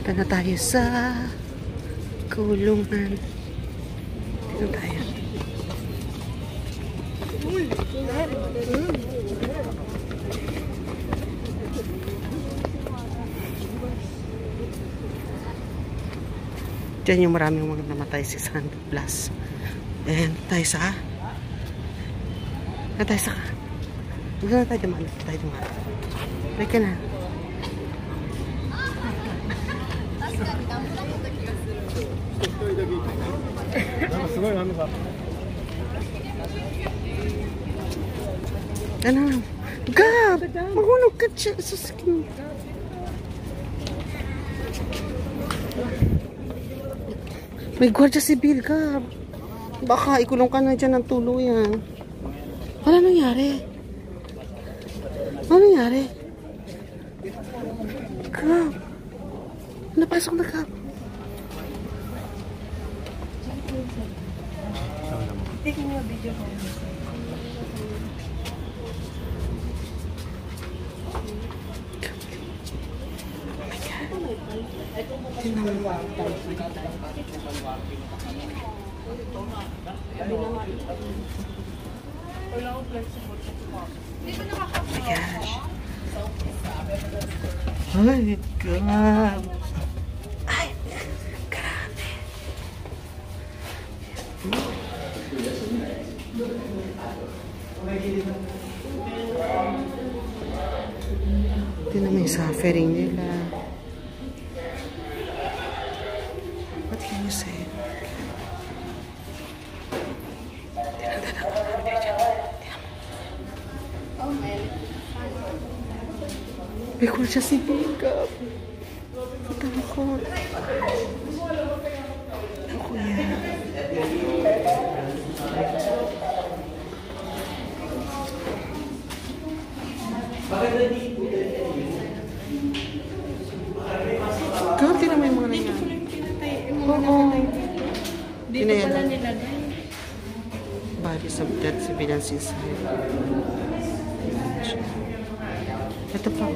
Punta na tayo sa kulungan. Dito tayo. Diyan yung maraming mga namatay, 600 plus. And tayo sa huwag na tayo dumaan. Break ka na. Ano? Gab! Mahulog ka siya sa skin. May gwardiya sibil, Gab. Baka ikulong ka na dyan ng tuluyan. Ano nangyari? Ano nangyari? Gab! Napasok na, Gab. Take mo video ko. Oh my gosh. Ay, God. Ay, grabe. Tingnan mo yung suffering nila. What can you say? May kursa si Bigab. Ito ako. Ako yan. Gawin din naman yung mga nangyari. Dito pala nilagay. Bodies of dead civilians inside. Ito pa.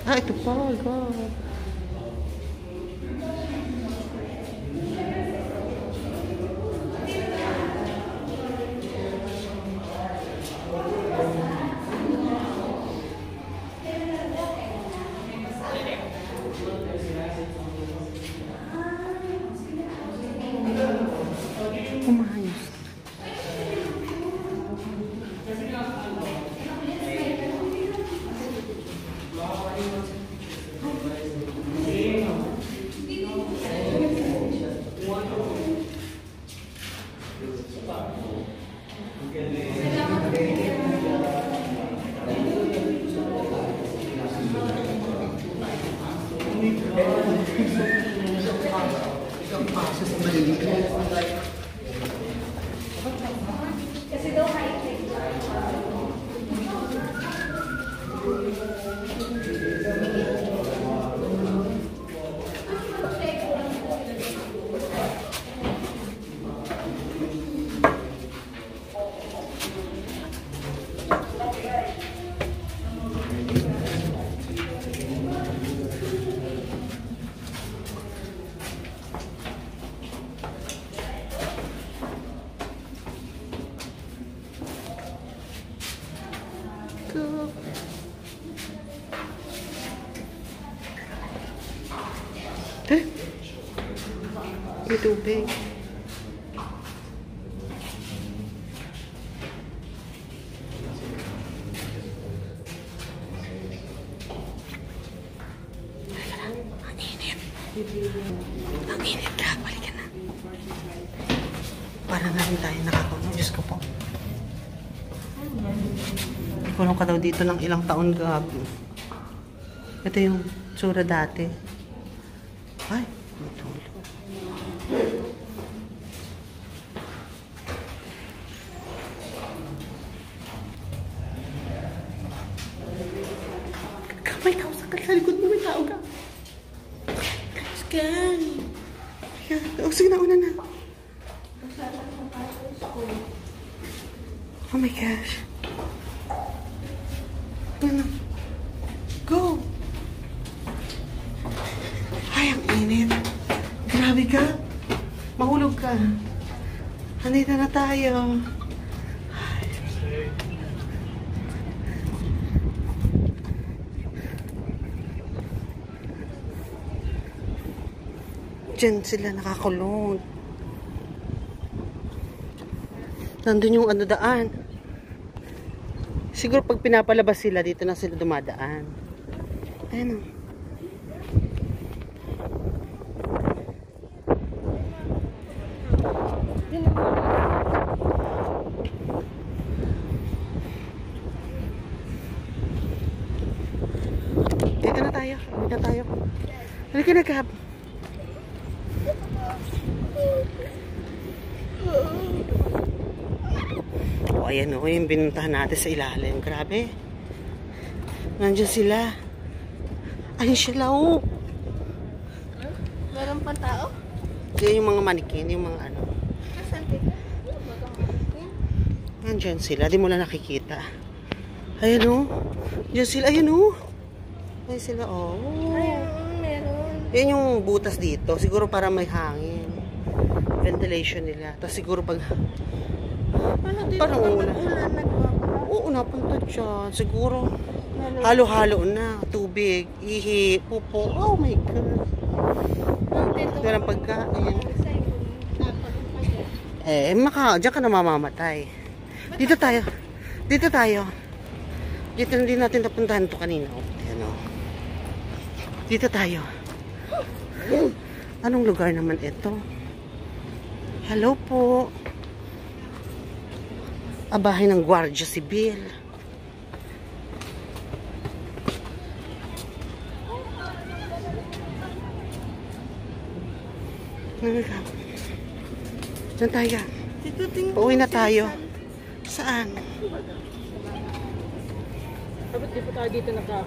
Ah, ito pa, God. Umayos. May tubig. Ang init ka. Balik ka na. Para na rin tayo nakakulong. Diyos ko po. Kulong ka daw dito ng ilang taon, Gab. Ito yung tsura dati. Ay, matulog. May tao sa likod mo, may tao ka. Scan. Oh, sige na, una na. Oh my gosh. Ano? Go! Ay, ang init. Grabe ka. Mahulog ka. Nandito na tayo. Diyan sila nakakulong. Nandun yung ano daan. Siguro pag pinapalabas sila, dito na sila dumadaan. Ayan o. Dito na tayo. Dito na tayo. Halika na, Gab. O, ayan o. Yung binuntahan natin sa ilalim. Grabe. Nandiyan sila. Ayun sila o. Meron pa tao? Yan yung mga manikin. Yung mga ano. Nasaan dito? Nandiyan sila. Di mo lang nakikita. Ayan o. Diyan sila. Ayan o. Ayan sila o. Ayun, meron. Yan yung butas dito. Siguro para may hangin. Ventilation nila. Tapos siguro pag... Parang ulan. Oo, napunta dyan. Siguro halo-halo na. Tubig, ihi, pupo. Oh my God. Ito lang pagkain. Diyan ka na mamamatay. Dito tayo. Dito tayo. Dito na din natin napuntahan ito kanina. Ayan o. Dito tayo. Anong lugar naman ito? Hello po. Bahay ng Guardia Civil. Diyan tayo. Pauwi na tayo. Saan?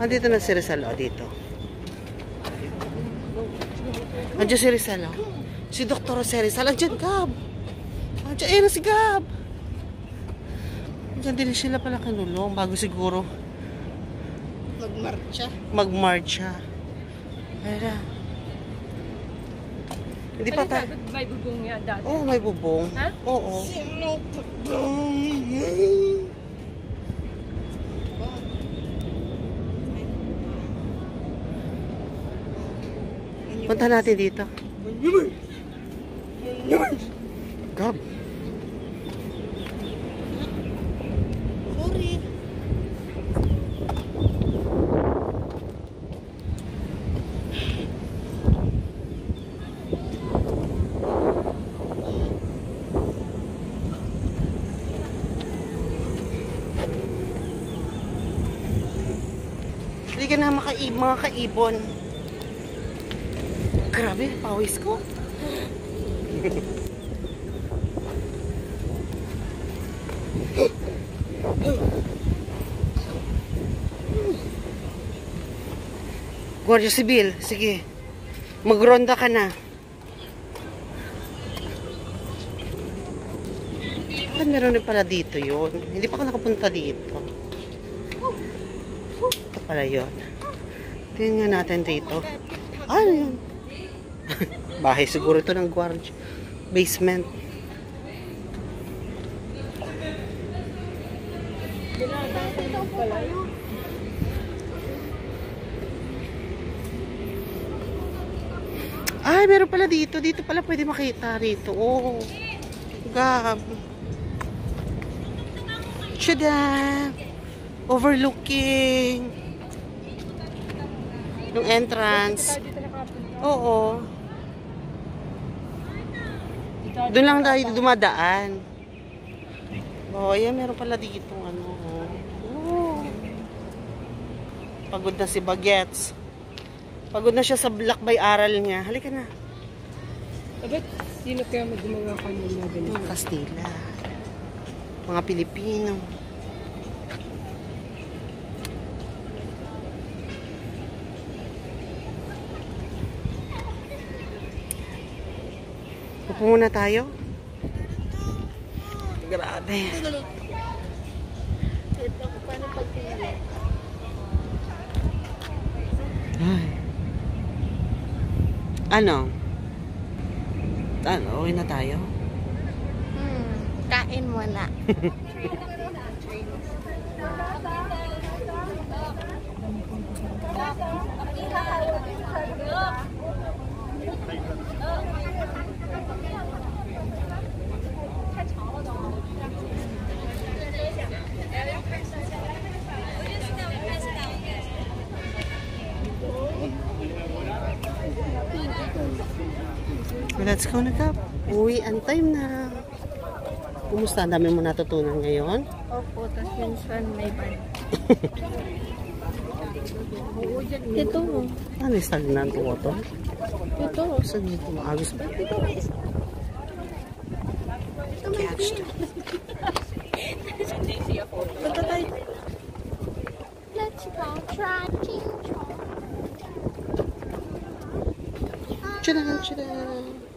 Dito na si Rizal. Dito. Andiyan si Rizal. Si Dr. Rizal. Andiyan, Gab. Andiyan na si Gab. Diyan din sila pala kanulong bago siguro magmarcha. Ayan. Hindi pa tayo. May bubong nga dati. Oo, may bubong. Ha? Oo. Punta natin dito. Gab. Hindi ka na mga kaibon. Grabe, pawis ko. Guardia Civil, sige. Magronda ka na. Meron din pala dito yun. Hindi pa ako nakapunta dito. Ito pala yun. Tingnan natin dito. Ano yun? Bahay siguro ito ng guardia. Basement. Ay, meron pala dito. Dito pala pwede makita rito. Oh. Gab. Shada. Overlooking. Yung entrance. Oo. Doon lang tayo dumadaan. Oh, ayan, meron pala dito ano. Oh. Pagod na si Bagets. Pagod na siya sa lakbay aral niya. Halika na. Bakit sino kaya mga kanina ganito? Mga Kastila. Mga Pilipino. Upo muna tayo. Grabe. Ito ko paano pagtingin. Ay. Ano? Okay na tayo? Kain mo na. Let's go na, Kap. Uwi, ang time na. Kumusta? Ang dami mo natutunan ngayon? Opo, tapos minsan may bad. Ito. Ano yung stagnant water? Ito. Saan dito maagos ba? Catch to. Punta tayo. Let's go trekking. Tcharam, tcharam.